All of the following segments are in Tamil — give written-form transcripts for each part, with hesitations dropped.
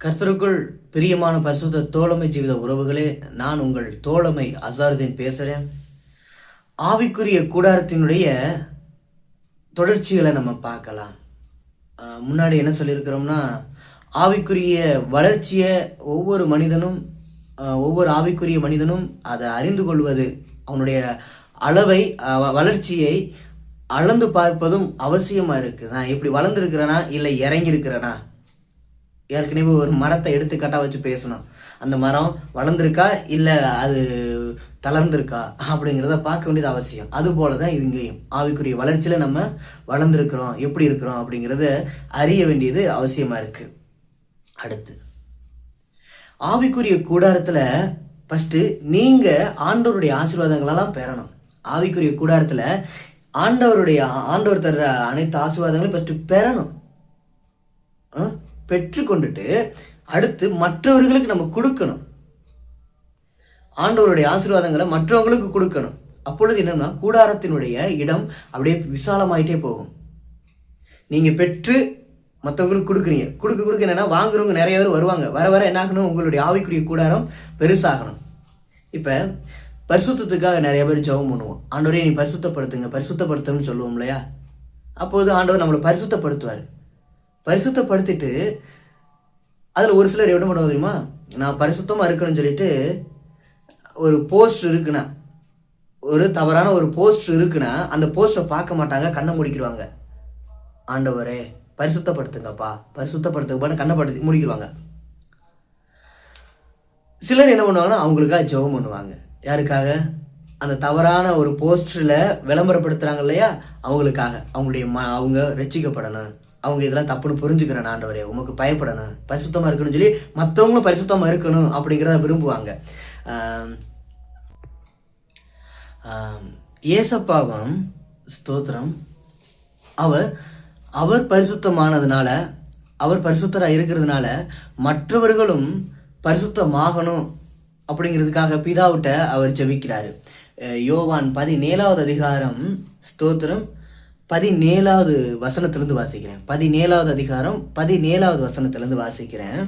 கர்த்தருக்குள் பிரியமான பரிசுத்த தோழமை ஜீவித உறவுகளே, நான் உங்கள் தோழமை அசாருதீன் பேசுகிறேன். ஆவிக்குரிய கூடாரத்தினுடைய தொடர்ச்சிகளை நம்ம பார்க்கலாம். முன்னாடி என்ன சொல்லியிருக்கிறோம்னா, ஆவிக்குரிய வளர்ச்சியை ஒவ்வொரு ஆவிக்குரிய மனிதனும் அதை அறிந்து கொள்வது, அவனுடைய அளவை வளர்ச்சியை அளந்து பார்ப்பதும் அவசியமாக இருக்குது. நான் இப்படி வளர்ந்துருக்கிறேனா இல்லை இறங்கியிருக்கிறேனா? ஏற்கனவே ஒரு மரத்தை எடுத்துக்காட்டாக வச்சு பேசணும். அந்த மரம் வளர்ந்துருக்கா இல்லை அது தளர்ந்துருக்கா அப்படிங்கிறத பார்க்க வேண்டியது அவசியம். அதுபோல தான் இங்கேயும் ஆவிக்குரிய வளர்ச்சியில் நம்ம வளர்ந்துருக்கிறோம், எப்படி இருக்கிறோம் அப்படிங்கிறத அறிய வேண்டியது அவசியமாக இருக்குது. அடுத்து ஆவிக்குரிய கூடாரத்தில் ஃபஸ்ட்டு நீங்கள் ஆண்டவருடைய ஆசீர்வாதங்களெல்லாம் பெறணும். ஆவிக்குரிய கூடாரத்தில் ஆண்டவர் தர்ற அனைத்து ஆசீர்வாதங்களையும் ஃபஸ்ட்டு பெறணும். பெற்றுக்கொண்டுட்டு அடுத்து மற்றவர்களுக்கு நம்ம கொடுக்கணும். ஆண்டவருடைய ஆசீர்வாதங்களை மற்றவங்களுக்கு கொடுக்கணும். அப்பொழுது என்னன்னா, கூடாரத்தினுடைய இடம் அப்படியே விசாலமாயிட்டே போகும். நீங்க பெற்று மற்றவங்களுக்கு கொடுக்குறீங்க, கொடுக்க என்னன்னா, வாங்குறவங்க நிறைய பேர் வருவாங்க. வர வர என்ன ஆகணும், உங்களுடைய ஆவிக்குரிய கூடாரம் பெருசாகணும். இப்ப பரிசுத்தத்துக்காக நிறைய பேர் ஜெபம் பண்ணுவோம். ஆண்டவரே நீ பரிசுத்தப்படுத்துன்னு சொல்லுவோம் இல்லையா? அப்போது ஆண்டவர் நம்மளை பரிசுத்தப்படுத்துவார். பரிசுத்தப்படுத்திட்டு அதில் ஒரு சிலர் என்ன பண்ணுவோம் தெரியுமா, நான் பரிசுத்தமாக இருக்கணும்னு சொல்லிட்டு ஒரு போஸ்ட் இருக்குன்னா, ஒரு தவறான ஒரு போஸ்ட் இருக்குன்னா அந்த போஸ்ட்டை பார்க்க மாட்டாங்க, கண்ணை முடிக்கிடுவாங்க. ஆண்டவரே பரிசுத்தப்படுத்துங்கப்பா, பரிசுத்தப்படுத்துங்கப்பான்னு கண்ணை முடிக்கிடுவாங்க. சிலர் என்ன பண்ணுவாங்கன்னா, அவங்களுக்காக ஜெபம் பண்ணுவாங்க. யாருக்காக? அந்த தவறான ஒரு போஸ்டரில் விளம்பரப்படுத்துகிறாங்க இல்லையா, அவங்களுக்காக. அவங்க ரட்சிக்கப்படணும், அவங்க இதெல்லாம் தப்புன்னு புரிஞ்சுக்கிறேன், ஆண்டவரே உமக்கு பயப்படணும், பரிசுத்தமாக இருக்கணும்னு சொல்லி மற்றவங்களும் பரிசுத்தமாக இருக்கணும் அப்படிங்கிறத விரும்புவாங்க. ஏசப்பாவும் ஸ்தோத்திரம், அவர் பரிசுத்தமானதுனால, அவர் பரிசுத்தராக இருக்கிறதுனால மற்றவர்களும் பரிசுத்தமாகணும் அப்படிங்கிறதுக்காக பிதாவிட்ட அவர் ஜெபிக்கிறாரு. யோவான் 17வது அதிகாரம் ஸ்தோத்திரம் 17வது வசனத்திலிருந்து வாசிக்கிறேன். 17வது அதிகாரம் 17வது வசனத்திலிருந்து வாசிக்கிறேன்.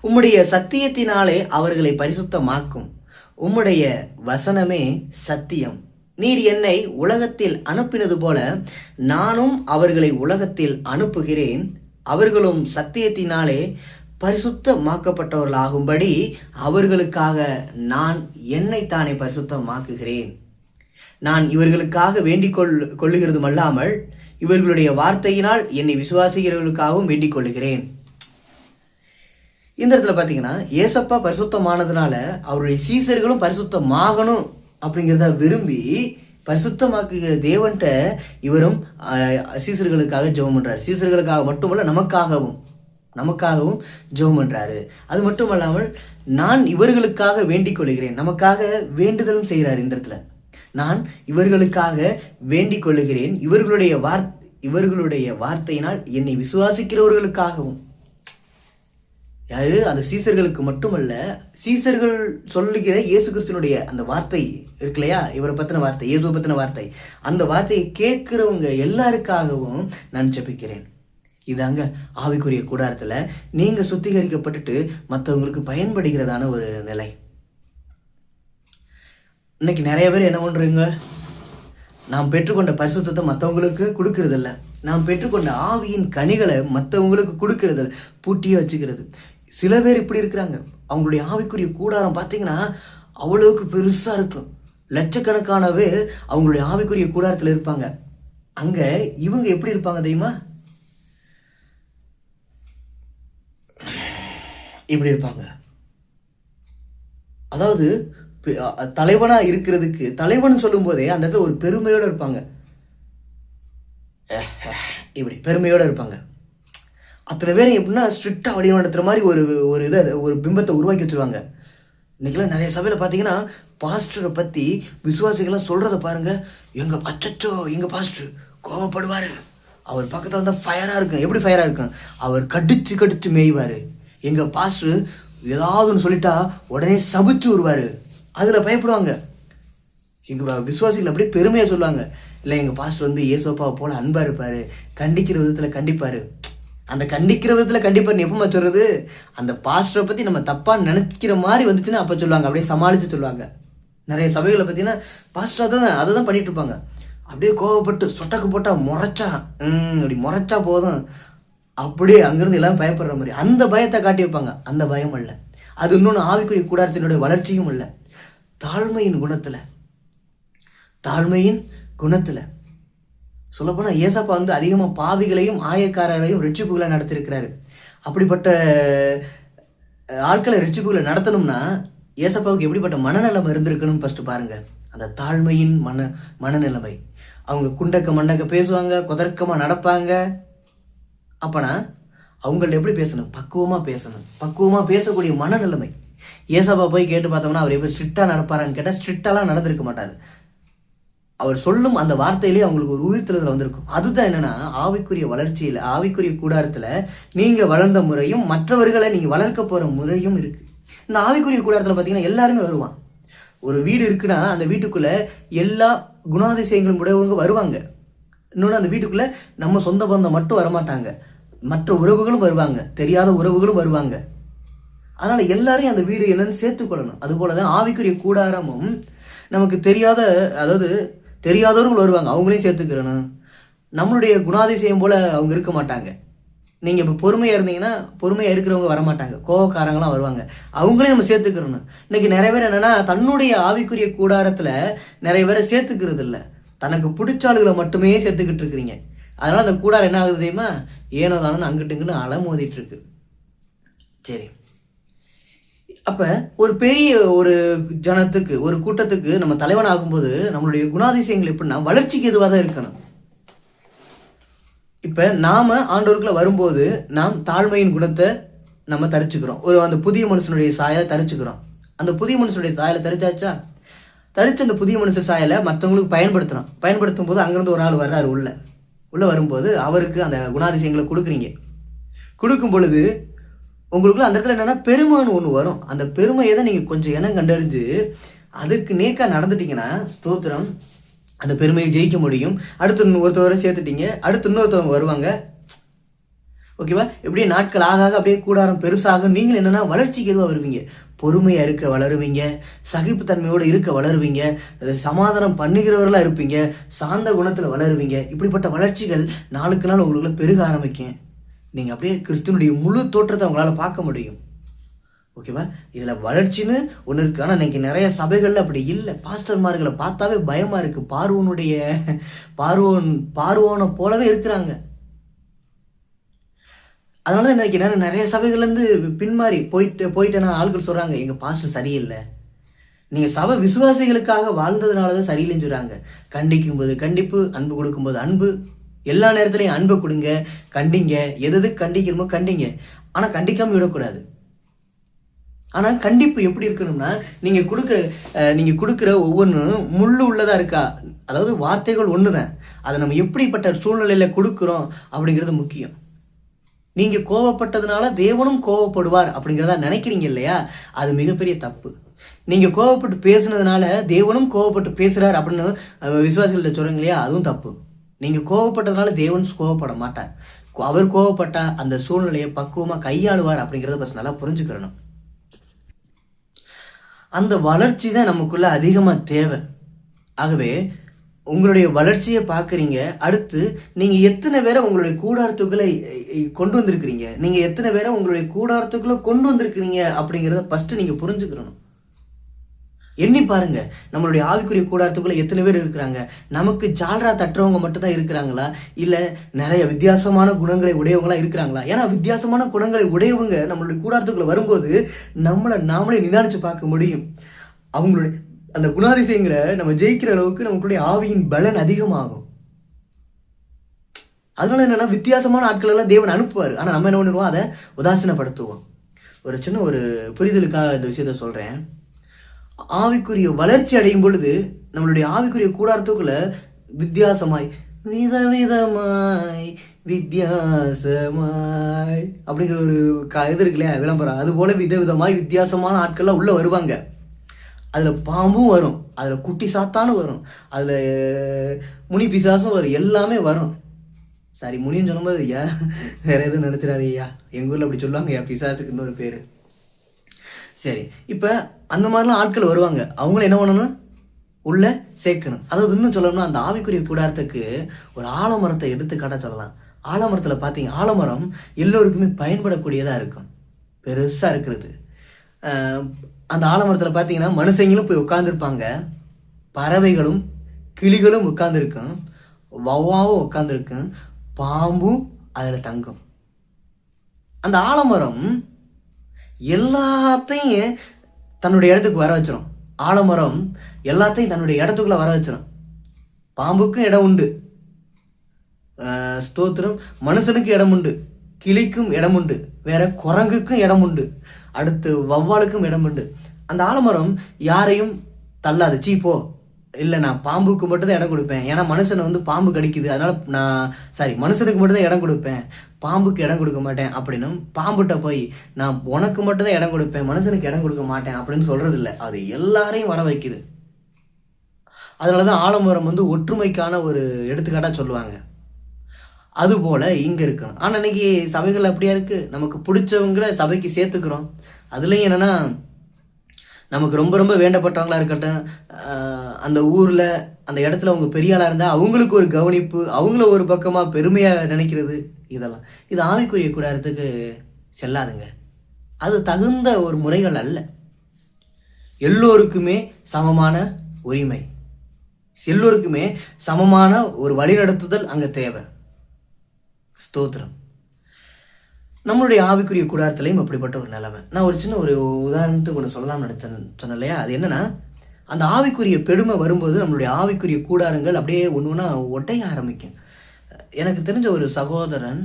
உம்முடைய சத்தியத்தினாலே அவர்களை பரிசுத்தமாக்கும், உம்முடைய வசனமே சத்தியம். நீர் என்னை உலகத்தில் அனுப்பினது போல நானும் அவர்களை உலகத்தில் அனுப்புகிறேன். அவர்களும் சத்தியத்தினாலே பரிசுத்தமாக்கப்பட்டவர்களாகும்படி அவர்களுக்காக நான் என்னைத்தானே பரிசுத்தமாக்குகிறேன். நான் இவர்களுக்காக வேண்டிக் கொள்ளுகிறதும் அல்லாமல் இவர்களுடைய வார்த்தையினால் என்னை விசுவாசிக்கிறவர்களுக்காகவும் வேண்டிக் கொள்ளுகிறேன். இந்த இடத்துல பார்த்தீங்கன்னா, ஏசப்பா பரிசுத்தமானதுனால அவருடைய சீசர்களும் பரிசுத்தமாகணும் அப்படிங்கிறத விரும்பி பரிசுத்தமாக்குகிற தேவன்கிட்ட இவரும் சீசர்களுக்காக ஜெபம் பண்றாரு. சீசர்களுக்காக மட்டுமல்ல, நமக்காகவும் ஜெபம் பண்றாரு. அது மட்டும் அல்லாமல் நான் இவர்களுக்காக வேண்டிக் கொள்கிறேன், நமக்காக வேண்டுதலும் செய்கிறார். இந்த இடத்துல நான் இவர்களுக்காக வேண்டிக் கொள்ளுகிறேன், இவர்களுடைய வார்த்தையினால் என்னை விசுவாசிக்கிறவர்களுக்காகவும். அந்த சீசர்களுக்கு மட்டுமல்ல, சீசர்கள் சொல்லுகிற இயேசு கிறிஸ்துனுடைய அந்த வார்த்தை இருக்கு இல்லையா, இவரை பத்தின வார்த்தை, இயேசுவை பத்தின வார்த்தை, அந்த வார்த்தையை கேட்கிறவங்க எல்லாருக்காகவும் நான் ஜெபிக்கிறேன். இதாங்க ஆவிக்குரிய கூடாரத்துல நீங்க சுத்திகரிக்கப்பட்டுட்டு மற்றவங்களுக்கு பயன்படுகிறதான ஒரு நிலை. இன்னைக்கு நிறைய பேர் என்ன பண்றீங்க, நாம் பெற்றுக்கொண்ட பரிசுத்தத்தை மற்றவங்களுக்கு கொடுக்கறதில்ல, நாம் பெற்றுக்கொண்ட ஆவியின் கனிகளை மற்றவங்களுக்கு கொடுக்கறதில்ல, பூட்டியே வச்சுக்கிறது. சில பேர் இப்படி இருக்கிறாங்க. அவங்களுடைய ஆவிக்குரிய கூடாரம் பார்த்தீங்கன்னா அவ்வளவுக்கு பெருசா இருக்கும். லட்சக்கணக்கான பேர் அவங்களுடைய ஆவிக்குரிய கூடாரத்தில் இருப்பாங்க. அங்க இவங்க எப்படி இருப்பாங்க தெரியுமா? இப்படி இருப்பாங்க. அதாவது தலைவனா இருக்கிறதுக்கு, தலைவன் சொல்லும் போதே அந்த இடத்துல ஒரு பெருமையோட இருப்பாங்க. இப்படி பெருமையோட இருப்பாங்க. அத்தனை பேரும் எப்படின்னா ஸ்ட்ரிக்டா வழிநடத்துற மாதிரி ஒரு பிம்பத்தை உருவாக்கி வச்சிருவாங்க. இன்னைக்கெல்லாம் நிறைய சபையில பார்த்தீங்கன்னா, பாஸ்டரை பத்தி விசுவாசிகள்லாம் சொல்றத பாருங்க. எங்க பாஸ்டர் கோவப்படுவாரு, அவர் பக்கத்தில் வந்தால் ஃபயரா இருக்கும். எப்படி ஃபயரா இருக்கும்? அவர் கடிச்சு மேய்வாரு. எங்க பாஸ்டர் ஏதாவது ஒன்று சொல்லிட்டா உடனே சபிச்சு வருவாரு. அதுல பயப்படுவாங்க. எங்க விசுவாசிகள் அப்படியே பெருமையா சொல்லுவாங்க, இல்லை எங்க பாஸ்டர் இயேசுப்பாவை போல அன்பா இருப்பாரு, கண்டிக்கிற விதத்துல கண்டிப்பாரு. அந்த கண்டிக்கிற விதத்தில் கண்டிப்பாக எப்பமா சொல்கிறது, அந்த பாஸ்டரை பற்றி நம்ம தப்பாக நினைக்கிற மாதிரி வந்துச்சுன்னா அப்போ சொல்லுவாங்க, அப்படியே சமாளித்து சொல்லுவாங்க. நிறைய சபைகளை பார்த்தீங்கன்னா பாஸ்டர் அதை தான் பண்ணிட்டு இருப்பாங்க. அப்படியே கோவப்பட்டு சொட்டக்கு போட்டால் முறைச்சா அப்படி முறைச்சா போதும், அப்படியே அங்கேருந்து எல்லாம் பயப்படுற மாதிரி அந்த பயத்தை காட்டி வைப்பாங்க. அந்த பயம் அல்ல அது. இன்னொன்று ஆவிக்குரிய கூடாரத்தினுடைய வளர்ச்சியும் இல்லை, தாழ்மையின் குணத்தில் சொல்லப்போனால் ஏசப்பா அதிகமாக பாவிகளையும் ஆயக்காரரையும் ரட்சிப்புகளை நடத்திருக்கிறாரு. அப்படிப்பட்ட ஆட்களை ரட்சிப்புகளை நடத்தணும்னா ஏசப்பாவுக்கு எப்படிப்பட்ட மனநிலைமை இருந்திருக்கணும்னு ஃபஸ்ட்டு பாருங்கள். அந்த தாழ்மையின் மனநிலைமை. அவங்க குண்டக்க மண்டக்க பேசுவாங்க, குதர்க்கமாக நடப்பாங்க. அப்போனா அவங்கள்ட்ட எப்படி பேசணும்? பக்குவமாக பேசக்கூடிய மனநிலைமை. ஏசப்பா போய் கேட்டு பார்த்தோம்னா அவர் எப்படி ஸ்ட்ரிக்டாக நடப்பாரான்னு கேட்டால் ஸ்ட்ரிக்டாலாம் நடந்திருக்க மாட்டார். அவர் சொல்லும் அந்த வார்த்தையிலேயே அவங்களுக்கு ஒரு உயிர்த்தெழுதல் வந்திருக்கும். அதுதான் என்னன்னா, ஆவிக்குரிய வளர்ச்சியில், ஆவிக்குரிய கூடாரத்தில் நீங்கள் வளர்ந்த முறையும் மற்றவர்களை நீங்கள் வளர்க்க போகிற முறையும் இருக்குது. இந்த ஆவிக்குரிய கூடாரத்தில் பார்த்தீங்கன்னா எல்லாருமே வருவான். ஒரு வீடு இருக்குன்னா அந்த வீட்டுக்குள்ளே எல்லா குணாதிசயங்களும் உடையவங்க வருவாங்க. இன்னொன்று, அந்த வீட்டுக்குள்ளே நம்ம சொந்த பந்தம் மட்டும் வரமாட்டாங்க, மற்ற உறவுகளும் வருவாங்க, தெரியாத உறவுகளும் வருவாங்க. அதனால் எல்லாரையும் அந்த வீடு என்னன்னு சேர்த்துக்கொள்ளணும். அதுபோல தான் ஆவிக்குரிய கூடாரமும் நமக்கு தெரியாதவர்கள் வருவாங்க, அவங்களையும் சேர்த்துக்கிறணும். நம்மளுடைய குணாதிசயம் போல் அவங்க இருக்க மாட்டாங்க. நீங்கள் இப்போ பொறுமையாக இருந்தீங்கன்னா பொறுமையாக இருக்கிறவங்க வரமாட்டாங்க, கோவக்காரங்களாம் வருவாங்க, அவங்களையும் நம்ம சேர்த்துக்கிறணும். இன்றைக்கி நிறைய பேர் என்னென்னா தன்னுடைய ஆவிக்குரிய கூடாரத்தில் நிறைய பேரை சேர்த்துக்கிறது இல்லை, தனக்கு பிடிச்சாளுகளை மட்டுமே சேர்த்துக்கிட்டு இருக்கிறீங்க. அதனால் அந்த கூடாரம் என்ன ஆகுது தெரியுமா? ஏனோ தானோன்னு அங்கிட்டுங்கன்னு அலமோதிட்டு இருக்கு. சரி, அப்போ ஒரு பெரிய ஒரு ஜனத்துக்கு, ஒரு கூட்டத்துக்கு நம்ம தலைவன் ஆகும்போது நம்மளுடைய குணாதிசயங்கள் எப்படின்னா வளர்ச்சிக்கு எதுவாக தான் இருக்கணும். இப்போ நாம் ஆண்டவருக்குள்ள வரும்போது நாம் தாழ்மையின் குணத்தை நம்ம தரிச்சுக்கிறோம். அந்த புதிய மனுஷனுடைய சாயலை தரிச்சுக்கிறோம். அந்த புதிய மனுஷனுடைய சாயலை தரிச்சாச்சா? தரிச்சு அந்த புதிய மனுஷன் சாயலை மற்றவங்களுக்கு பயன்படுத்தும் போது அங்கேருந்து ஒரு ஆள் வர்றாரு, உள்ளே வரும்போது அவருக்கு அந்த குணாதிசயங்களை கொடுக்கும் பொழுது உங்களுக்குள்ள அந்த இடத்துல என்னென்னா பெருமைன்னு ஒன்று வரும். அந்த பெருமையை தான் நீங்கள் கொஞ்சம் இனம் கண்டறிஞ்சு அதுக்கு நேக்காக நடந்துட்டீங்கன்னா ஸ்தோத்திரம், அந்த பெருமையை ஜெயிக்க முடியும். அடுத்து ஒருத்தவரை சேர்த்துட்டீங்க, அடுத்து இன்னொருத்தவங்க வருவாங்க. ஓகேவா? இப்படியே நாட்கள் ஆக அப்படியே கூடாரம் பெருசாக நீங்கள் என்னென்னா வளர்ச்சிக்கு எதுவாக வருவீங்க, பொறுமையாக இருக்க வளருவீங்க, சகிப்புத்தன்மையோடு இருக்க வளருவீங்க, சமாதானம் பண்ணுகிறவர்களாக இருப்பீங்க, சாந்த குணத்தில் வளருவீங்க. இப்படிப்பட்ட வளர்ச்சிகள் நாளுக்கு நாள் உங்களுக்குள்ள பெருக ஆரம்பிக்கும். நீங்கள் அப்படியே கிறிஸ்துவனுடைய முழு தோற்றத்தை உங்களால் பார்க்க முடியும். ஓகேவா? இதில் வளர்ச்சின்னு ஒன்று இருக்குது. ஆனால் இன்றைக்கி நிறைய சபைகளில் அப்படி இல்லை. பாஸ்டர்மார்களை பார்த்தாவே பயமாக இருக்குது. பார்வோனை போலவே இருக்கிறாங்க. அதனால தான் இன்றைக்கி நிறைய சபைகள்லேருந்து பின்மாறி போயிட்டேன்னா ஆட்கள் சொல்கிறாங்க, எங்கள் பாஸ்டர் சரியில்லை, நீங்கள் சபை விசுவாசிகளுக்காக வாழ்ந்ததுனால தான் சரியில்லைன்னு சொல்கிறாங்க. கண்டிக்கும்போது கண்டிப்பு, அன்பு கொடுக்கும்போது அன்பு, எல்லா நேரத்துலையும் அன்பை கொடுங்க, கண்டிங்க, எது கண்டிக்கணுமோ கண்டிங்க. ஆனால் கண்டிக்காமல் விடக்கூடாது. ஆனால் கண்டிப்பு எப்படி இருக்கணும்னா, நீங்கள் கொடுக்குற ஒவ்வொன்றும் முள்ளு உள்ளதாக இருக்கா, அதாவது வார்த்தைகள் ஒன்று தான், அதை நம்ம எப்படிப்பட்ட சூழ்நிலையில் கொடுக்குறோம் அப்படிங்கிறது முக்கியம். நீங்கள் கோவப்பட்டதுனால தேவனும் கோவப்படுவார் அப்படிங்கிறதா நினைக்கிறீங்க இல்லையா? அது மிகப்பெரிய தப்பு. நீங்கள் கோவப்பட்டு பேசுனதுனால தேவனும் கோவப்பட்டு பேசுகிறார் அப்படின்னு விசுவாசிகள்கிட்ட சொல்கிறீங்க இல்லையா? அதுவும் தப்பு. நீங்கள் கோவப்பட்டதுனால தேவன் கோவப்பட மாட்டார். அவர் கோவப்பட்டால் அந்த சூழ்நிலையை பக்குவமாக கையாளுவார் அப்படிங்கிறத பற்றி நல்லா புரிஞ்சுக்கிறணும். அந்த வளர்ச்சி தான் நமக்குள்ள அதிகமாக தேவை. ஆகவே உங்களுடைய வளர்ச்சியை பார்க்குறீங்க. அடுத்து நீங்கள் எத்தனை பேரை உங்களுடைய கூடாரத்துக்குள்ளே கொண்டு வந்திருக்கிறீங்க, நீங்கள் எத்தனை பேரை உங்களுடைய கூடாரத்துக்குள்ளே கொண்டு வந்திருக்கிறீங்க அப்படிங்கிறத ஃபஸ்ட்டு நீங்கள் புரிஞ்சுக்கிறணும். எண்ணி பாருங்க, நம்மளுடைய ஆவிக்குரிய கூடாரத்துக்குள்ள எத்தனை பேர் இருக்கிறாங்க? நமக்கு ஜால்ரா தட்டுறவங்க மட்டும்தான் இருக்கிறாங்களா, இல்லை நிறைய வித்தியாசமான குணங்களை உடையவங்களா இருக்கிறாங்களா? ஏன்னா வித்தியாசமான குணங்களை உடையவங்க நம்மளுடைய கூடாரத்துக்குள்ள வரும்போது நாமளே நிதானிச்சு பார்க்க முடியும். அவங்களுடைய அந்த குணாதிசயங்களை நம்ம ஜெயிக்கிற அளவுக்கு நமக்குடைய ஆவியின் பலன் அதிகமாகும். அதனால என்னன்னா, வித்தியாசமான ஆட்கள் எல்லாம் தேவன் அனுப்புவார். ஆனால் நம்ம என்ன பண்ணுவோம், அதை உதாசீனப்படுத்துவோம். ஒரு சின்ன ஒரு புரிதலுக்காக இந்த விஷயத்த சொல்கிறேன். ஆவிக்குரிய வளர்ச்சி அடையும் பொழுது நம்மளுடைய ஆவிக்குரிய கூடாரத்துக்குள்ள வித்தியாசமாய் வித்தியாசமாய் அப்படிங்கிற ஒரு இது இருக்கு இல்லையா, விளம்பரம், அது போல விதவிதமாய் வித்தியாசமான ஆட்கள்லாம் உள்ள வருவாங்க. அதில் பாம்பும் வரும், அதில் குட்டி சாத்தானும் வரும், அதில் முனி பிசாசும் வரும், எல்லாமே வரும். சாரி முனின்னு சொல்லும்போது ஐயா வேற எதுவும் நினச்சிடாது ஐயா, எங்கள் ஊரில் அப்படி சொல்லுவாங்க ஐயா, பிசாசுக்கு இன்னொரு பேர். சரி, இப்போ அந்த மாதிரிலாம் ஆட்கள் வருவாங்க, அவங்களும் என்ன பண்ணணும், உள்ளே சேர்க்கணும். அதாவது இன்னும் சொல்லணும்னா அந்த ஆவிக்குரிய கூடாரத்துக்கு ஒரு ஆலமரத்தை எடுத்துக்காட்ட சொல்லலாம். ஆலமரத்தில் பார்த்தீங்க, ஆலமரம் எல்லோருக்குமே பயன்படக்கூடியதாக இருக்கும், பெருசாக இருக்கிறது. அந்த ஆலமரத்தில் பார்த்தீங்கன்னா மனுஷங்களும் போய் உட்காந்துருப்பாங்க, பறவைகளும் கிளிகளும் உட்காந்துருக்கும், வௌவாவும் உட்காந்துருக்கும், பாம்பும் அதில் தங்கும். அந்த ஆலமரம் எல்லாத்தையும் தன்னுடைய இடத்துக்கு வர வச்சிடும். ஆலமரம் எல்லாத்தையும் தன்னுடைய இடத்துக்குள்ள வர வச்சிடும். பாம்புக்கும் இடம் உண்டு, ஸ்தோத்திரம், மனுஷனுக்கு இடம் உண்டு, கிளிக்கும் இடம் உண்டு, வேற குரங்குக்கும் இடம் உண்டு, அடுத்து வௌவாலுக்கும் இடம் உண்டு. அந்த ஆலமரம் யாரையும் தள்ளாது. சீப்போ இல்லை, நான் பாம்புக்கு மட்டும்தான் இடம் கொடுப்பேன், ஏன்னா மனுஷனை வந்து பாம்பு கடிக்குது, அதனால மனுஷனுக்கு மட்டும்தான் இடம் கொடுப்பேன், பாம்புக்கு இடம் கொடுக்க மாட்டேன் அப்படின்னு பாம்புகிட்ட போய் நான் உனக்கு மட்டும்தான் இடம் கொடுப்பேன், மனுஷனுக்கு இடம் கொடுக்க மாட்டேன் அப்படின்னு சொல்றது இல்லை. அது எல்லாரையும் வர வைக்குது. அதனாலதான் ஆலமரம் வந்து ஒற்றுமைக்கான ஒரு எடுத்துக்காட்டாக சொல்லுவாங்க. அதுபோல் இங்கே இருக்கணும். ஆனால் இன்னைக்கு சபைகள் அப்படியா இருக்குது, நமக்கு பிடிச்சவங்களை சபைக்கு சேர்த்துக்கிறோம். அதுலேயும் என்னென்னா நமக்கு ரொம்ப ரொம்ப வேண்டப்பட்டவங்களாக இருக்கட்டும், அந்த ஊரில் அந்த இடத்துல அவங்க பெரிய ஆளாக இருந்தால் அவங்களுக்கு ஒரு கவனிப்பு, அவங்கள ஒரு பக்கமாக பெருமையாக நினைக்கிறது, இதெல்லாம் இது ஆவிக்குரிய கூடாரத்துக்கு செல்லாதுங்க. அது தகுந்த ஒரு முறைகள் அல்ல. எல்லோருக்குமே சமமான உரிமை, எல்லோருக்குமே சமமான ஒரு வழிநடத்துதல் அங்கே தேவை. ஸ்தோத்திரம். நம்மளுடைய ஆவிக்குரிய கூடாரத்திலையும் அப்படிப்பட்ட ஒரு நிலைமை. நான் ஒரு சின்ன ஒரு உதாரணத்துக்கு ஒன்று சொல்லலாம்னு சொன்னேன் இல்லையா, அது என்னன்னா, அந்த ஆவிக்குரிய பெருமை வரும்போது நம்மளுடைய ஆவிக்குரிய கூடாரங்கள் அப்படியே ஒன்று ஒன்றா ஒட்டைய ஆரம்பிக்கும். எனக்கு தெரிஞ்ச ஒரு சகோதரன்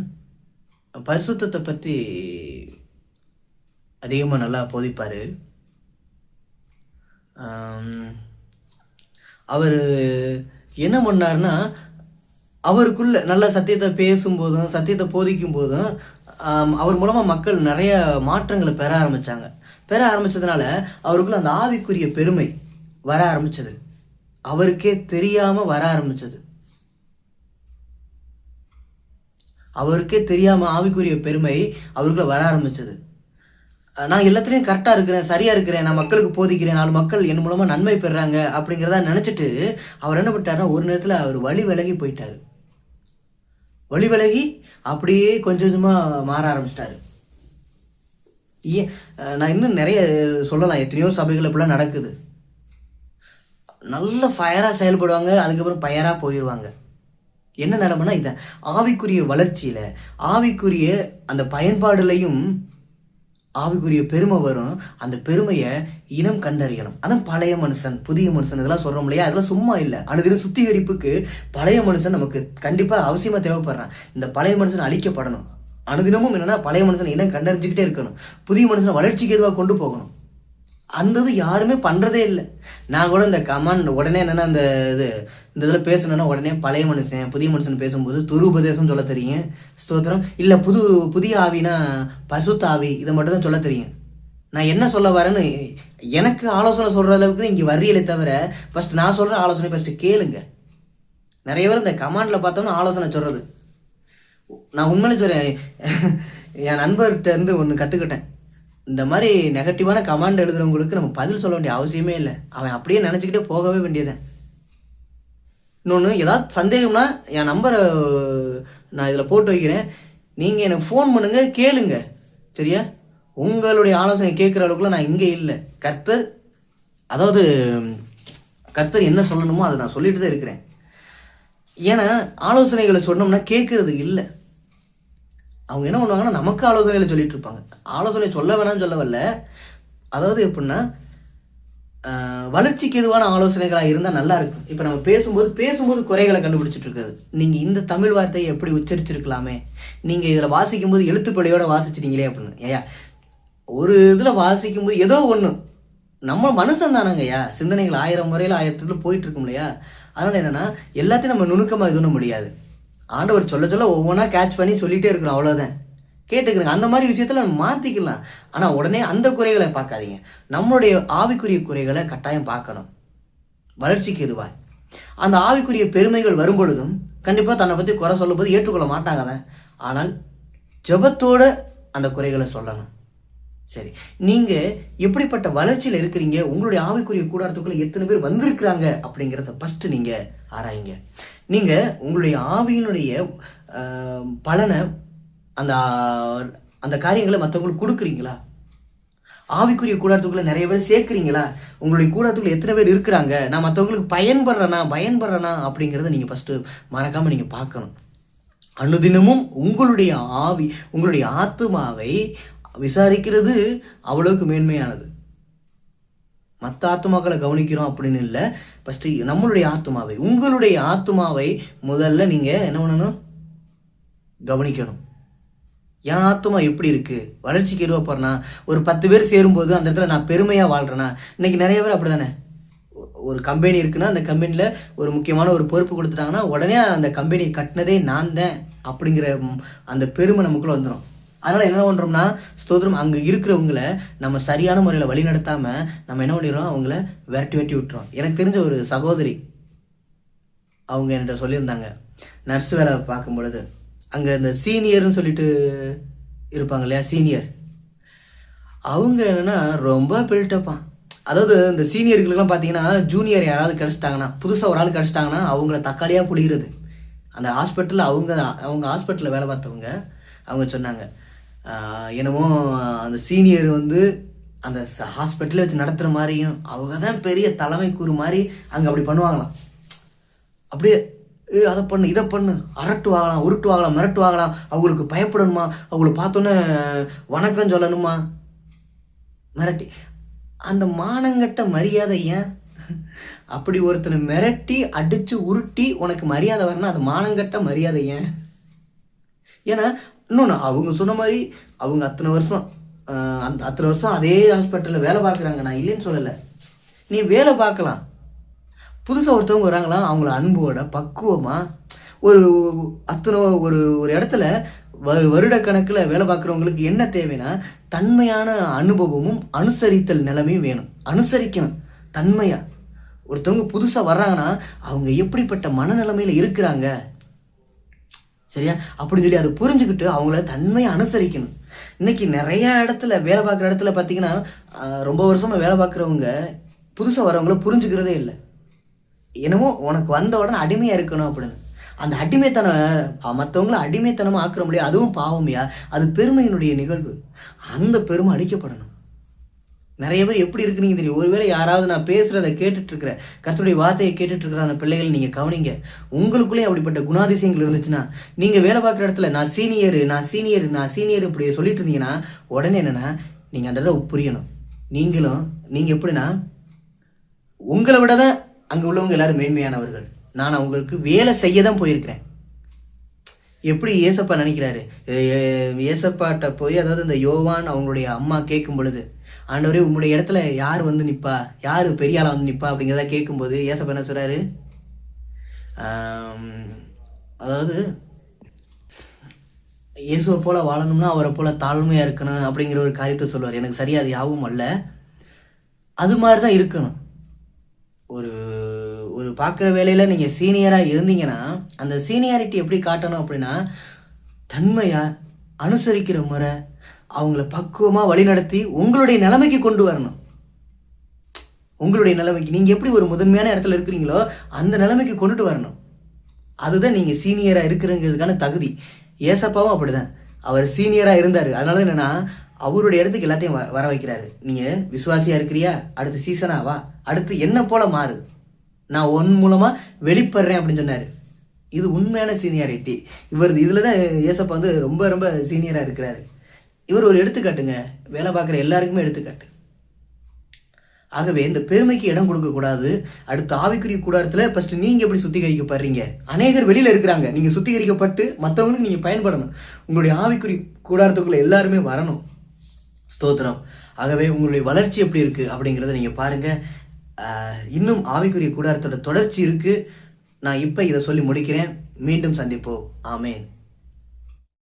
பரிசுத்தத்தை பற்றி அதிகமாக நல்லா போதிப்பார். அவர் என்ன பண்ணார்னா, அவருக்குள்ள நல்ல சத்தியத்தை பேசும்போதும் சத்தியத்தை போதிக்கும் போதும் அவர் மூலமாக மக்கள் நிறைய மாற்றங்களை பெற ஆரம்பித்தாங்க. பெற ஆரம்பித்ததுனால அவருக்குள்ள அந்த ஆவிக்குரிய பெருமை வர ஆரம்பித்தது, அவருக்கே தெரியாமல் வர ஆரம்பித்தது. அவருக்கே தெரியாமல் ஆவிக்குரிய பெருமை அவருக்குள்ள வர ஆரம்பித்தது. நான் எல்லாத்துலேயும் கரெக்டாக இருக்கிறேன், சரியாக இருக்கிறேன், நான் மக்களுக்கு போதிக்கிறேன், 4 மக்கள் என் மூலமாக நன்மை பெறுறாங்க அப்படிங்கிறத நினச்சிட்டு அவர் என்ன பண்ணிட்டாருன்னா, ஒரு நேரத்தில் அவர் வழி விலகி போயிட்டார். வழி விலகி அப்படியே கொஞ்சம் கொஞ்சமாக மாற ஆரம்பிச்சிட்டாரு. ஏன் நான் இன்னும் நிறைய சொல்லலாம், எத்தனையோ சபைகள் இப்படிலாம் நடக்குது. நல்ல ஃபயராக செயல்படுவாங்க, அதுக்கப்புறம் பயராக போயிடுவாங்க. என்ன நிலைமைனா, இதை ஆவிக்குரிய வளர்ச்சியில் ஆவிக்குரிய அந்த பயன்பாடுலையும் ஆவிக்குரிய பெருமை வரும். அந்த பெருமையை இனம் கண்டறியணும். அதான் பழைய மனுஷன் புதிய மனுஷன் இதெல்லாம் சொல்கிறோம் இல்லையா, அதெல்லாம் சும்மா இல்லை. அனுதின சுத்திகரிப்புக்கு பழைய மனுஷன் நமக்கு கண்டிப்பாக அவசியமாக தேவைப்படுறான். இந்த பழைய மனுஷன் அழிக்கப்படணும். அனுதினமும் என்னென்னா பழைய மனுஷனை இனம் கண்டறிஞ்சிக்கிட்டே இருக்கணும், புதிய மனுஷனை வளர்ச்சிக்கு எதுவாக கொண்டு போகணும். அந்த இது யாருமே பண்ணுறதே இல்லை. நான் கூட இந்த கமாண்ட் உடனே என்னென்னா இந்த இதில் பேசணுன்னா உடனே பழைய மனுஷன் புதிய மனுஷன் பேசும்போது துருபதேசம் சொல்ல தெரியும், ஸ்தோத்திரம். இல்லை புதிய ஆவினா பரிசுத்த ஆவி, இதை மட்டும் தான் சொல்ல தெரியும். நான் என்ன சொல்ல வரேன்னு எனக்கு ஆலோசனை சொல்கிற அளவுக்கு இங்கே வரியலை தவிர, ஃபஸ்ட் நான் சொல்கிற ஆலோசனை ஃபஸ்ட்டு கேளுங்க. நிறைய பேர் இந்த கமாண்டில் பார்த்தோம்னா ஆலோசனை சொல்கிறது. நான் உண்மையிலே சொல்கிறேன், என் நண்பர்கிட்ட இருந்து ஒன்று கற்றுக்கிட்டேன். இந்த மாதிரி நெகட்டிவான கமாண்ட் எழுதுறவங்களுக்கு நம்ம பதில் சொல்ல வேண்டிய அவசியமே இல்லை. அவன் அப்படியே நினச்சிக்கிட்டே போகவே வேண்டியதேன். இன்னொன்று, ஏதாவது சந்தேகம்னா என் நம்பரை நான் இதில் போட்டு வைக்கிறேன், நீங்கள் எனக்கு ஃபோன் பண்ணுங்கள், கேளுங்க, சரியா? உங்களுடைய ஆலோசனை கேட்குற அளவுக்குலாம் நான் இங்கே இல்லை. கர்த்தர் என்ன சொல்லணுமோ அதை நான் சொல்லிட்டு தான் இருக்கிறேன். ஏன்னா ஆலோசனைகளை சொன்னோம்னா கேட்குறது இல்லை. அவங்க என்ன பண்ணுவாங்கன்னா நமக்கு ஆலோசனைகளை சொல்லிட்டு இருப்பாங்க. ஆலோசனை சொல்ல வேணாம்னு சொல்ல வரல, அதாவது எப்படின்னா வளர்ச்சிக்கு எதுவான ஆலோசனைகளாக இருந்தால் நல்லா இருக்கும். இப்போ நம்ம பேசும்போது குறைகளை கண்டுபிடிச்சிட்டு இருக்காது. நீங்கள் இந்த தமிழ் வார்த்தையை எப்படி உச்சரிச்சிருக்கலாமே, நீங்கள் இதில் வாசிக்கும்போது எழுத்துப்படியோட வாசிச்சிட்டீங்களே அப்படின்னு. ஏயா ஒரு இதில் வாசிக்கும்போது ஏதோ ஒன்று நம்ம மனுஷன் தானங்கய்யா, சிந்தனைகள் 1000 முறையில் 1000 போயிட்டு இருக்கும் இல்லையா. அதனால் என்னென்னா எல்லாத்தையும் நம்ம நுணுக்கமாக இது பண்ண முடியாது. ஆண்டவர் சொல்ல ஒவ்வொன்றா கேட்ச் பண்ணி சொல்லிகிட்டே இருக்கிறோம், அவ்வளோதான். கேட்டுக்கிறேங்க. அந்த மாதிரி விஷயத்தில் நம்ம மாற்றிக்கலாம். ஆனால் உடனே அந்த குறைகளை பார்க்காதீங்க. நம்மளுடைய ஆவிக்குரிய குறைகளை கட்டாயம் பார்க்கணும், வளர்ச்சிக்கு எதுவாக. அந்த ஆவிக்குரிய பெருமைகள் வரும்பொழுதும் கண்டிப்பாக தன்னை பற்றி குறை சொல்லும்போது ஏற்றுக்கொள்ள மாட்டாங்க தான். ஆனால் ஜெபத்தோட அந்த குறைகளை சொல்லணும். சரி, நீங்கள் எப்படிப்பட்ட வளர்ச்சியில் இருக்கிறீங்க, உங்களுடைய ஆவிக்குரிய கூடாரத்துக்குள்ளே எத்தனை பேர் வந்திருக்கிறாங்க அப்படிங்கிறத ஃபஸ்ட்டு நீங்கள் ஆராயுங்க. நீங்கள் உங்களுடைய ஆவியினுடைய பலனை அந்த அந்த காரியங்களை மற்றவங்களுக்கு கொடுக்குறீங்களா? ஆவிக்குரிய கூடாரத்துக்குள்ளே நிறைய பேர் சேர்க்குறீங்களா? உங்களுடைய கூடாரத்துக்குள்ளே எத்தனை பேர் இருக்கிறாங்க, நான் மற்றவங்களுக்கு பயன்படுறேனா அப்படிங்கிறத நீங்கள் ஃபஸ்ட்டு மறக்காமல் நீங்கள் பார்க்கணும். அனுதினமும் உங்களுடைய ஆவி, உங்களுடைய ஆத்துமாவை விசாரிக்கிறது அவ்வளவுக்கு மேன்மையானது. மற்ற ஆத்துமாக்களை கவனிக்கிறோம் அப்படின்னு இல்லை, ஃபஸ்ட்டு நம்மளுடைய ஆத்துமாவை, உங்களுடைய ஆத்துமாவை முதல்ல நீங்கள் என்ன பண்ணணும், கவனிக்கணும். என் ஆத்துமா எப்படி இருக்குது, வளர்ச்சிக்கு எதுவாக போகிறேன்னா, ஒரு 10 பேர் சேரும்போது அந்த இடத்துல நான் பெருமையாக வாழ்கிறேன்னா. இன்றைக்கி நிறைய பேர் அப்படி தானே, ஒரு கம்பெனி இருக்குன்னா அந்த கம்பெனியில் ஒரு முக்கியமான ஒரு பொறுப்பு கொடுத்துட்டாங்கன்னா உடனே அந்த கம்பெனி கட்டினதே நான் தான் அப்படிங்கிற அந்த பெருமை நமக்குள்ளே வந்துடும். அதனால் என்ன பண்ணுறோம்னா, ஸ்தோத்திரம், அங்கே இருக்கிறவங்கள நம்ம சரியான முறையில் வழி நடத்தாமல் நம்ம என்ன பண்ணிடுறோம், அவங்கள விரட்டி விட்டுறோம். எனக்கு தெரிஞ்ச ஒரு சகோதரி, அவங்க என்கிட்ட சொல்லியிருந்தாங்க, நர்ஸ் வேலை பார்க்கும் பொழுது அங்கே இந்த சீனியர்னு சொல்லிட்டு இருப்பாங்க இல்லையா, சீனியர், அவங்க என்னென்னா ரொம்ப பில்டப்பான். அதாவது இந்த சீனியர்களுக்கெல்லாம் பார்த்தீங்கன்னா ஜூனியர் யாராவது கிடச்சிட்டாங்கன்னா, புதுசாக ஒரு ஆள் கிடச்சிட்டாங்கன்னா அவங்கள தக்காளியாக புளிகிறது. அந்த ஹாஸ்பிட்டலில் அவங்க ஹாஸ்பிட்டலில் வேலை பார்த்தவங்க அவங்க சொன்னாங்க, என்னமோ அந்த சீனியர் அந்த ஹாஸ்பிட்டலில் வச்சு நடத்துகிற மாதிரியும் அவங்க தான் பெரிய தலைமை கூறு மாதிரி அங்கே அப்படி பண்ணுவாங்களாம். அப்படியே அதை பண்ணு இதை பண்ணு, அரட்டுவாங்களாம், உருட்டுவாங்களாம், மிரட்டுவாங்களாம். அவங்களுக்கு பயப்படணுமா, அவங்கள பார்த்தோன்னே வணக்கம் சொல்லணுமா, மிரட்டி. அந்த மானங்கட்ட மரியாதை ஏன்? அப்படி ஒருத்தனை மிரட்டி அடித்து உருட்டி உனக்கு மரியாதை வரணும், அது மானங்கட்ட மரியாதை ஏன்? ஏன்னா இன்னொன்று, அவங்க சொன்ன மாதிரி அவங்க அத்தனை வருஷம் அதே ஹாஸ்பிட்டலில் வேலை பார்க்குறாங்க, நான் இல்லைன்னு சொல்லலை. நீ வேலை பார்க்கலாம், புதுசாக ஒருத்தவங்க வராங்களாம், அவங்கள அன்போட பக்குவமாக ஒரு இடத்துல வருடக்கணக்கில் வேலை பார்க்குறவங்களுக்கு என்ன தேவைன்னா, தன்மையான அனுபவமும் அனுசரித்தல் நிலைமையும் வேணும். அனுசரிக்கணும் தன்மையாக. ஒருத்தவங்க புதுசாக வர்றாங்கன்னா அவங்க எப்படிப்பட்ட மனநிலைமையில் இருக்கிறாங்க, சரியா, அப்படின்னு சொல்லி அதை புரிஞ்சுக்கிட்டு அவங்கள தன்மையை அனுசரிக்கணும். இன்னைக்கு நிறையா இடத்துல வேலை பார்க்குற இடத்துல பார்த்தீங்கன்னா, ரொம்ப வருஷமாக வேலை பார்க்குறவங்க புதுசாக வரவங்கள புரிஞ்சுக்கிறதே இல்லை. என்னமோ உனக்கு வந்த உடனே அடிமையாக இருக்கணும் அப்படின்னு. அந்த அடிமைத்தனம், மற்றவங்கள அடிமைத்தனமாக ஆக்கிற முடியாது, அதுவும் பாவமையா, அது பெருமையினுடைய நிகழ்வு. அந்த பெருமை அழிக்கப்படணும். நிறைய பேர் எப்படி இருக்குறீங்க தெரியும். ஒருவேளை யாராவது நான் பேசுகிறத கேட்டுட்ருக்கிற, கர்த்தருடைய வார்த்தையை கேட்டுட்ருக்கிற அந்த பிள்ளைகள் நீங்கள் கவனிங்க. உங்களுக்குள்ளே அப்படிப்பட்ட குணாதிசயங்கள் இருந்துச்சுன்னா, நீங்கள் வேலை பார்க்குற இடத்துல நான் சீனியர் இப்படி சொல்லிட்டு இருந்தீங்கன்னா உடனே என்னென்னா, நீங்கள் அந்த இடத்துல புரியணும். நீங்கள் எப்படின்னா, உங்களை விட தான் அங்கே உள்ளவங்க எல்லாரும் மேன்மையானவர்கள். நான் அவங்களுக்கு வேலை செய்ய தான் போயிருக்கிறேன். எப்படி ஏசப்பா நினைக்கிறாரு, ஏசப்பாட்ட போய், அதாவது இந்த யோவான் அவங்களுடைய அம்மா கேட்கும் பொழுது, ஆண்டவரே உங்களுடைய இடத்துல யார் நிற்பா, யார் பெரிய ஆளாக நிற்பா அப்படிங்கிறத கேட்கும்போது ஏசப்பா என்ன சொல்கிறாரு, அதாவது இயேசுவை போல் வாழணும்னா அவரை போல் தாழ்மையாக இருக்கணும் அப்படிங்கிற ஒரு காரியத்தை சொல்லுவார். எனக்கு சரியா அது யாவும் அல்ல, அது மாதிரி தான் இருக்கணும். ஒரு பார்க்குற வேலையில் நீங்கள் சீனியராக இருந்தீங்கன்னா அந்த சீனியாரிட்டி எப்படி காட்டணும் அப்படின்னா, தன்மையாக அனுசரிக்கிற முறை, அவங்கள பக்குவமாக வழிநடத்தி உங்களுடைய நிலைமைக்கு கொண்டு வரணும். உங்களுடைய நிலைமைக்கு நீங்கள் எப்படி ஒரு முதன்மையான இடத்துல இருக்கிறீங்களோ அந்த நிலைமைக்கு கொண்டுட்டு வரணும். அதுதான் நீங்கள் சீனியராக இருக்கிறங்கிறதுக்கான தகுதி. ஏசப்பாவும் அப்படி தான், அவர் சீனியராக இருந்தார். அதனால என்னென்னா, அவருடைய இடத்துக்கு எல்லாத்தையும் வர வைக்கிறாரு. நீங்கள் விசுவாசியாக இருக்கிறியா, அடுத்து சீசனாக வா, அடுத்து என்ன போல் மாறு, நான் உன் மூலமாக வெளிப்படுறேன் அப்படின்னு சொன்னார். இது உண்மையான சீனியாரிட்டி. இதில் தான் ஏசப்பா ரொம்ப ரொம்ப சீனியராக இருக்கிறாரு. இவர் ஒரு எடுத்துக்காட்டுங்க, வேலை பார்க்குற எல்லாருக்குமே எடுத்துக்காட்டு. ஆகவே இந்த பெருமைக்கு இடம் கொடுக்கக்கூடாது. அடுத்த ஆவிக்குரிய கூடாரத்தில் ஃபஸ்ட்டு நீங்கள் எப்படி சுத்திகரிக்கப்படுறீங்க. அநேகர் வெளியில் இருக்கிறாங்க, நீங்கள் சுத்திகரிக்கப்பட்டு மற்றவங்களுக்கு நீங்கள் பயன்படணும். உங்களுடைய ஆவிக்குரிய கூடாரத்துக்குள்ளே எல்லாருமே வரணும். ஸ்தோத்திரம். ஆகவே உங்களுடைய வளர்ச்சி எப்படி இருக்குது அப்படிங்கிறத நீங்கள் பாருங்கள். இன்னும் ஆவிக்குரிய கூடாரத்தோட தொடர்ச்சி இருக்குது. நான் இப்போ இதை சொல்லி முடிக்கிறேன். மீண்டும் சந்திப்போம். ஆமேன்.